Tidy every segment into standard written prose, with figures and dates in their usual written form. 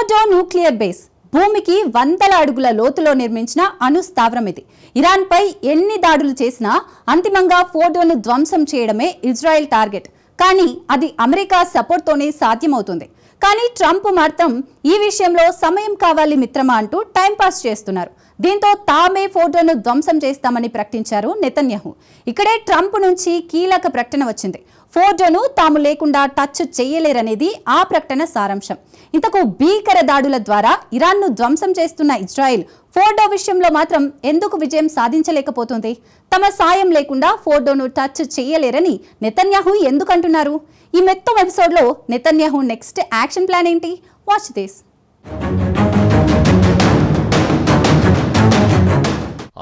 Fordow nuclear base భూమికి వందల అడుగుల లోతులో నిర్మించిన అణు స్థావరం ఇది. ఇరాన్పై ఎన్ని దాడులు చేసినా అంతిమంగా ఫోర్డోను ధ్వంసం చేయడమే ఇజ్రాయెల్ టార్గెట్. కానీ అది అమెరికా సపోర్ట్తోనే సాధ్యమవుతుంది. కానీ ట్రంప్ మాత్రం ఈ విషయంలో సమయం కావాలి మిత్రమా అంటూ టైంపాస్ చేస్తున్నారు. దీంతో తామే ఫోర్డోను ధ్వంసం చేస్తామని ప్రకటించారు నెతన్యాహు. ఇక్కడే ట్రంప్ నుంచి కీలక ప్రకటన వచ్చింది. ఫోర్డోను తాము లేకుండా టచ్ చేయలేరనేది ఆ ప్రకటన సారాంశం. ఇంతకు భీకర దాడుల ద్వారా ఇరాన్ను ధ్వంసం చేస్తున్న ఇజ్రాయెల్ ఫోర్డో విషయంలో మాత్రం ఎందుకు విజయం సాధించలేకపోతుంది? తమ సాయం లేకుండా ఫోర్డోను టచ్ చేయలేరని నెతన్యాహు ఎందుకంటున్నారు? ఈ మొత్తం ఎపిసోడ్లో నెతన్యాహు నెక్స్ట్ యాక్షన్ ప్లాన్ ఏంటి? Watch this.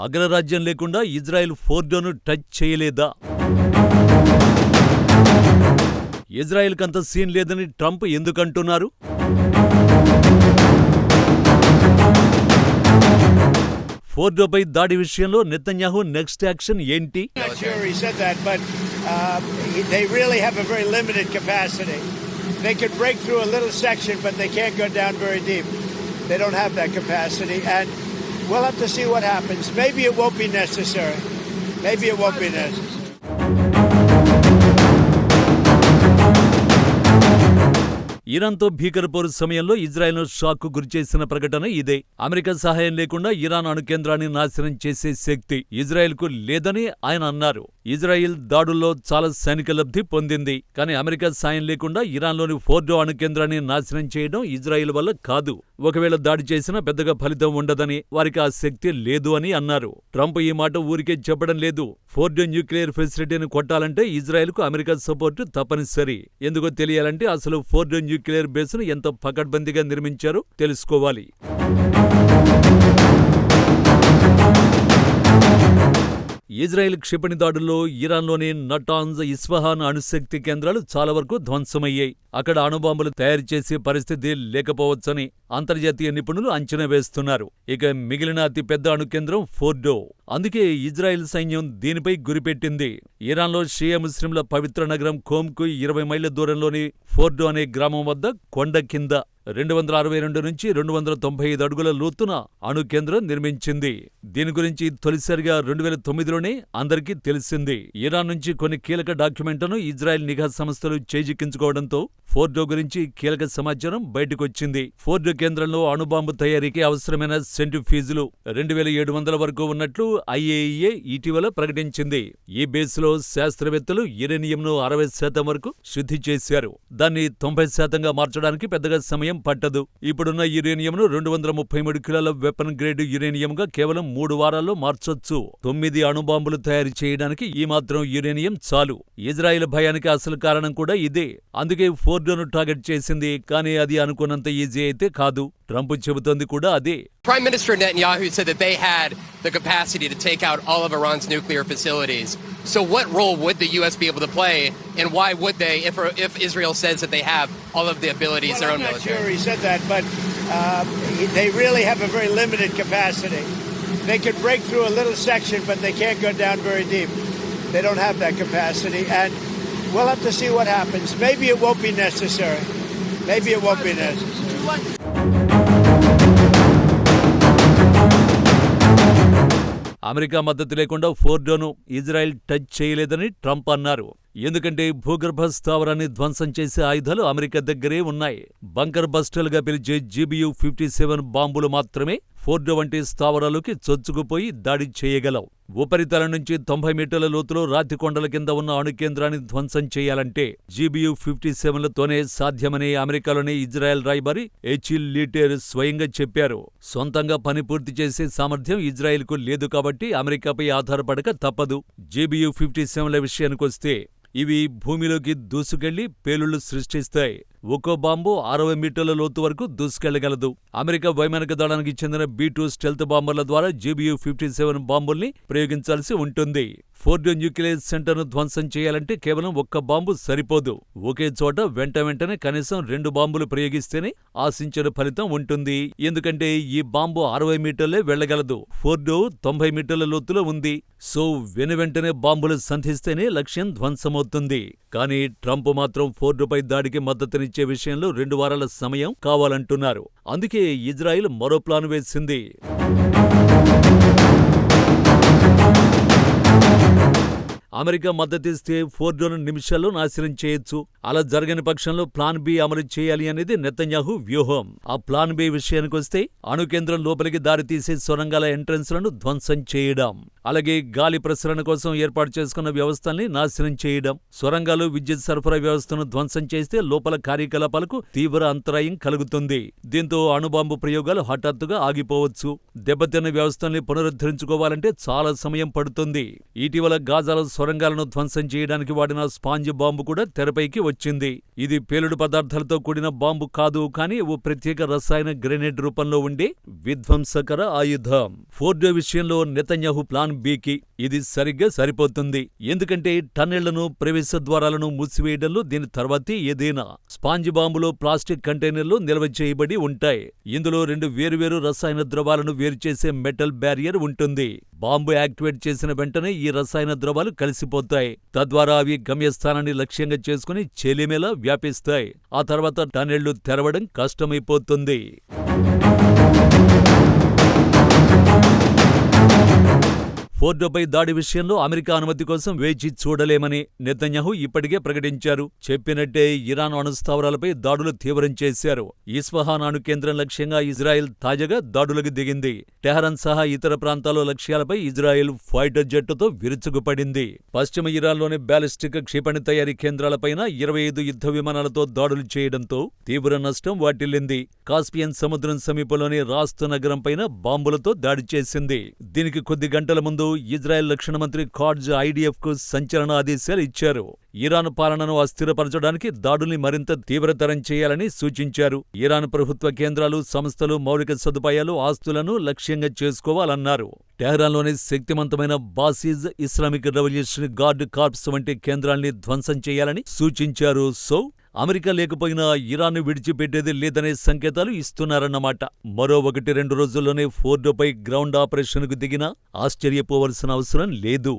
అగ్రరాజ్యం లేకుండా ఇజ్రాయెల్ ఫోర్డోను టచ్ చేయలేదా? ఇజ్రాయెల్కి అంత సీన్ లేదని ట్రంప్ ఎందుకంటున్నారు? ఫోర్డోపై దాడి విషయంలో నెతన్యాహు నెక్స్ట్ యాక్షన్ ఏంటి? We'll have to see what happens. Maybe it won't be necessary. Maybe it won't be necessary. ఇరాన్తో భీకర పోరు సమయంలో ఇజ్రాయెల్ను షాక్కు గురిచేసిన ప్రకటన ఇదే. అమెరికా సహాయం లేకుండా ఇరాన్ అణు కేంద్రాన్ని నాశనం చేసే శక్తి ఇజ్రాయెల్కు లేదని ఆయన అన్నారు. ఇజ్రాయెల్ దాడుల్లో చాలా సైనిక లబ్ధి పొందింది. కానీ అమెరికా సాయం లేకుండా ఇరాన్లోని ఫోర్డో అణు కేంద్రాన్ని నాశనం చేయడం ఇజ్రాయెల్ వల్ల కాదు. ఒకవేళ దాడి చేసినా పెద్దగా ఫలితం ఉండదని, వారికి ఆ శక్తి లేదు అని అన్నారు. ట్రంప్ ఈ మాట ఊరికే చెప్పడం లేదు. ఫోర్డో న్యూక్లియర్ ఫెసిలిటీని కొట్టాలంటే ఇజ్రాయెల్కు అమెరికా సపోర్టు తప్పనిసరి. ఎందుకో తెలియాలంటే అసలు ఫోర్డో న్యూక్లియర్ బేస్ను ఎంత పకడ్బందీగా నిర్మించారో తెలుసుకోవాలి. ఇజ్రాయెల్ క్షిపణి దాడుల్లో ఇరాన్లోని నటాన్స్, ఇస్ఫహాన్ అణుశక్తి కేంద్రాలు చాలా వరకు ధ్వంసమయ్యాయి. అక్కడ అణుబాంబులు తయారు చేసే పరిస్థితి లేకపోవచ్చని అంతర్జాతీయ నిపుణులు అంచనా వేస్తున్నారు. ఇక మిగిలిన అతిపెద్ద అణు కేంద్రం ఫోర్డో. అందుకే ఇజ్రాయెల్ సైన్యం దీనిపై గురిపెట్టింది. ఇరాన్లో షియా ముస్లింల పవిత్ర నగరం ఖోమ్కు 20 మైళ్ల దూరంలోని ఫోర్డో అనే గ్రామం వద్ద కొండ కింద 262 నుంచి 295 అడుగుల లోతున అణు కేంద్రం నిర్మించింది. దీని గురించి తొలిసారిగా 2009లోనే అందరికీ తెలిసింది. ఇరాన్ నుంచి కొన్ని కీలక డాక్యుమెంట్లను ఇజ్రాయెల్ నిఘా సంస్థలు చేజిక్కించుకోవడంతో ఫోర్డో గురించి కీలక సమాచారం బయటకొచ్చింది. ఫోర్డో కేంద్రంలో అణుబాంబు తయారీకి అవసరమైన సెంట్రిఫ్యూజులు 2700 వరకు ఉన్నట్లు IAEA ఇటీవల ప్రకటించింది. ఈ బేస్లో శాస్త్రవేత్తలు యురేనియంను 60% వరకు శుద్ధి చేశారు. దాన్ని 90%గా మార్చడానికి పెద్దగా సమయం పట్టదు. ఇప్పుడున్న యురేనియంను 233 కిలోల వెపన్ గ్రేడ్ యురేనియంగా కేవలం 3 వారాల్లో మార్చొచ్చు. 9 అణుబాంబులు తయారు చేయడానికి ఈ మాత్రం యురేనియం చాలు. ఇజ్రాయెల్ భయానికి అసలు కారణం కూడా ఇదే. అందుకే ఫోర్డోను టార్గెట్ చేసింది. కానీ అది అనుకున్నంత ఈజీ అయితే కాదు. ట్రంప్ చెబుతోంది కూడా అదే. Prime Minister Netanyahu said that they had the capacity to take out all of Iran's nuclear facilities. So what role would the U.S. be able to play, and why would they, if Israel says that they have all of the abilities, their own military? I'm not sure he said that, but they really have a very limited capacity. They could break through a little section, but they can't go down very deep. They don't have that capacity, and we'll have to see what happens. Maybe it won't be necessary. Maybe it won't be necessary. America మద్దతు లేకుండా ఫోర్డోను Israel touch చేయలేదని Trump అన్నారు. ఎందుకంటే భూగర్భ స్థావరాన్ని ధ్వంసం చేసే ఆయుధాలు America దగ్గరే ఉన్నాయి. బంకర్ బస్టర్లుగా పిలిచే GBU-57 బాంబులు మాత్రమే ఫోర్డో వంటి స్థావరాలకి చొచ్చుకుపోయి దాడి చేయగలవు. ఉపరితలం నుంచి 90 మీటర్ల లోతులో రాతి కొండల కింద ఉన్న అణు కేంద్రాన్ని ధ్వంసం చేయాలంటే GBU-57లతోనే సాధ్యమని అమెరికాలోని ఇజ్రాయెల్ రాయబారి ఎచిల్ లీటెర్ స్వయంగా చెప్పారు. సొంతంగా పని పూర్తి చేసే సామర్థ్యం ఇజ్రాయెల్కు లేదు కాబట్టి అమెరికాపై ఆధారపడక తప్పదు. GBU-57ల విషయానికొస్తే ఇవి భూమిలోకి దూసుకెళ్లి పేలుళ్లు సృష్టిస్తాయి. ఒక్కో బాంబు 60 మీటర్ల లోతు వరకు దూసుకెళ్లగలదు. అమెరికా వైమానిక దళానికి చెందిన B-2 స్టెల్త్ బాంబర్ల ద్వారా GBU-57 బాంబుల్ని ప్రయోగించాల్సి ఉంటుంది. ఫోర్డో న్యూక్లియర్ సెంటర్ను ధ్వంసం చేయాలంటే కేవలం ఒక్క బాంబు సరిపోదు. ఒకే చోట వెంటనే కనీసం 2 బాంబులు ప్రయోగిస్తేనే ఆశించిన ఫలితం ఉంటుంది. ఎందుకంటే ఈ బాంబు 60 మీటర్లే వెళ్లగలదు. ఫోర్డో 90 మీటర్ల లోతులో ఉంది. సో వెనువెంటనే బాంబులు సంధిస్తేనే లక్ష్యం ధ్వంసమవుతుంది. కానీ ట్రంప్ మాత్రం ఫోర్డోపై దాడికి మద్దతునిచ్చే విషయంలో 2 వారాల సమయం కావాలంటున్నారు. అందుకే ఇజ్రాయిల్ మరో ప్లాన్ వేసింది. అమెరికా మద్దతిస్తే ఫోర్డోను నిమిషాల్లో నాశనం చేయొచ్చు. అలా జరగని పక్షంలో ప్లాన్ బి అమలు చేయాలి అనేది నెతన్యాహు వ్యూహం. ఆ ప్లాన్ బి విషయానికొస్తే అణుకేంద్రం లోపలికి దారితీసే సొరంగాల ఎంట్రన్స్లను ధ్వంసం చేయడం, అలాగే గాలి ప్రసరణ కోసం ఏర్పాటు చేసుకున్న వ్యవస్థల్ని నాశనం చేయడం. సొరంగాలు, విద్యుత్ సరఫరా వ్యవస్థను ధ్వంసం చేస్తే లోపల కార్యకలాపాలకు తీవ్ర అంతరాయం కలుగుతుంది. దీంతో అణుబాంబు ప్రయోగాలు హఠాత్తుగా ఆగిపోవచ్చు. దెబ్బతిన్న వ్యవస్థల్ని పునరుద్ధరించుకోవాలంటే చాలా సమయం పడుతుంది. ఇటీవల గాజాలో సొరంగాలను ధ్వంసం చేయడానికి వాడిన స్పాంజ్ బాంబు కూడా తెరపైకి వచ్చింది. ఇది పేలుడు పదార్థాలతో కూడిన బాంబు కాదు, కానీ ఓ ప్రత్యేక రసాయన గ్రెనేడ్ రూపంలో ఉండే విధ్వంసకర ఆయుధం. ఫోర్డో విషయంలో నెతన్యాహు ప్లాన్ బికి ఇది సరిగ్గా సరిపోతుంది. ఎందుకంటే టన్నెళ్లను, ప్రవేశ ద్వారాలను మూసివేయడంలో దీని తర్వాతే ఏదైనా. స్పాంజ్ బాంబులో ప్లాస్టిక్ కంటైనర్లు నిల్వ చేయబడి ఉంటాయి. ఇందులో 2 వేరువేరు రసాయన ద్రవాలను వేరుచేసే మెటల్ బ్యారియర్ ఉంటుంది. బాంబు యాక్టివేట్ చేసిన వెంటనే ఈ రసాయన ద్రవాలు కలిసిపోతాయి. తద్వారా అవి గమ్యస్థానాన్ని లక్ష్యంగా చేసుకుని చెలిమేలా వ్యాపిస్తాయి. ఆ తర్వాత టన్నెళ్లు తెరవడం కష్టమైపోతుంది. ఫోర్డోపై దాడి విషయంలో అమెరికా అనుమతి కోసం వేచి చూడలేమని నెతన్యాహు ఇప్పటికే ప్రకటించారు. చెప్పినట్టే ఇరాన్ అణుస్థావరాలపై దాడులు తీవ్రం చేశారు. ఇస్ఫహాన్ అణు కేంద్రం లక్ష్యంగా ఇజ్రాయెల్ తాజాగా దాడులకు దిగింది. టెహరాన్ సహా ఇతర ప్రాంతాల లక్ష్యాలపై ఇజ్రాయెల్ ఫైటర్ జెట్టుతో విరుచుకుపడింది. పశ్చిమ ఇరాన్లోని బ్యాలిస్టిక్ క్షిపణి తయారీ కేంద్రాలపైన 25 యుద్ధ విమానాలతో దాడులు చేయడంతో తీవ్ర నష్టం వాటిల్లింది. కాస్పియన్ సముద్రం సమీపంలోని రాస్త్ నగరంపైన బాంబులతో దాడి చేసింది. దీనికి కొద్ది గంటల ముందు ఇజ్రాయెల్ రక్షణ మంత్రి ఖాట్జ్ IDF కు సంచలన ఆదేశాలు ఇచ్చారు. ఇరాన్ పాలనను అస్థిరపరచడానికి దాడుల్ని మరింత తీవ్రతరం చేయాలని సూచించారు. ఇరాన్ ప్రభుత్వ కేంద్రాలు, సంస్థలు, మౌలిక సదుపాయాలు, ఆస్తులను లక్ష్యంగా చేసుకోవాలన్నారు. టెహరాన్లోని శక్తివంతమైన బాసిజ్, ఇస్లామిక్ రెవల్యూషనరీ గార్డ్ కార్ప్స్ వంటి కేంద్రాల్ని ధ్వంసం చేయాలని సూచించారు. సో అమెరికా లేకపోయినా ఇరాన్ను విడిచిపెట్టేది లేదనే సంకేతాలు ఇస్తున్నారన్నమాట. మరో 1-2 రోజుల్లోనే ఫోర్డోపై గ్రౌండ్ ఆపరేషన్కు దిగినా ఆశ్చర్యపోవలసిన అవసరం లేదు.